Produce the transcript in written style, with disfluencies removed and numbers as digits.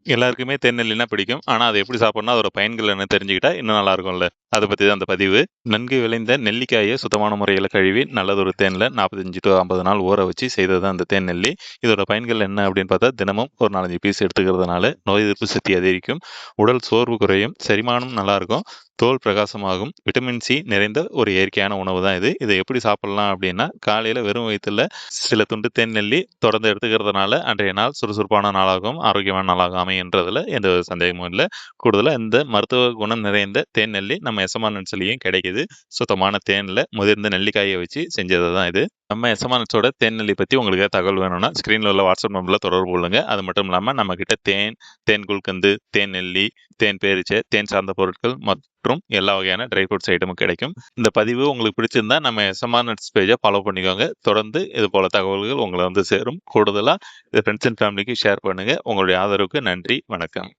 எல்லாருக்குமே தேநெல்லினா பிடிக்கும். ஆனா, அத எப்படி சாப்பிடணும், அதோட பயன்கள் என்ன தெரிஞ்சுக்கிட்டா இன்னும் நல்லா இருக்கும்ல. அத பத்தி தான் அந்த பதிவு. நன்கு விளைந்த நெல்லிக்காய சுத்தமான முறையில கழுவி நல்லதொரு தேன்ல 45 டூ 50 நாள் ஊற வச்சு செய்தது தான் அந்த தேன் நெல்லி. இதோட பயன்கள் என்ன அப்படின்னு பார்த்தா, தினமும் ஒரு 4, 5 பீஸ் எடுத்துக்கிறதுனால நோய் எதிர்ப்பு சக்தி அதிகரிக்கும், உடல் சோர்வு குறையும், செரிமானம் நல்லா இருக்கும், தோல் பிரகாசமாகும், விட்டமின் சி நிறைந்த ஒரு இயற்கையான உணவு தான் இது. இதை எப்படி சாப்பிடலாம் அப்படின்னா, காலையில வெறும் வயித்துல சில துண்டு தேன் நெல்லி தொடர்ந்து எடுத்துக்கிறதுனால அன்றைய நாள் சுறுசுறுப்பான நாளாகவும் ஆரோக்கியமான நாளாகவும் அமையுன்றதுல எந்த ஒரு சந்தேகமும் இல்லை. கூடுதலா இந்த மருத்துவ குணம் நிறைந்த தேன் நெல்லி நம்ம எசமா நட்ஸ்லயும் கிடைக்குது. சுத்தமான தேன்ல முதிர்ந்த நெல்லிக்காயை வச்சு செஞ்சது தான் இது. நம்ம எசமா நட்ஸோட தேன் நெல்லி பத்தி உங்களுக்கு ஏதாவது தகவல் வேணும்னா ஸ்கிரீன்ல உள்ள வாட்ஸ்அப் நம்பர்ல தொடர்பு கொள்ளுங்க. அது மட்டும் இல்லாம நம்ம கிட்ட தேன், தேன் குல்கந்து, தேன் நெல்லி, தேன் பேரிச்சை, தேன் சார்ந்த பொருட்கள் மற்றும் எல்லா வகையான ட்ரை ஃப்ரூட்ஸ் ஐட்டமும் கிடைக்கும். இந்த பதிவு உங்களுக்கு பிடிச்சிருந்தா நம்ம எஸ்எம்ஆர் நட்ஸ் பேஜை ஃபாலோ பண்ணிக்கோங்க. தொடர்ந்து இது போல தகவல்கள் உங்களை வந்து சேரும். கூடுதலா இதை ஃப்ரெண்ட்ஸ் அண்ட் ஃபேமிலிக்கு ஷேர் பண்ணுங்க. உங்களுடைய ஆதரவுக்கு நன்றி. வணக்கம்.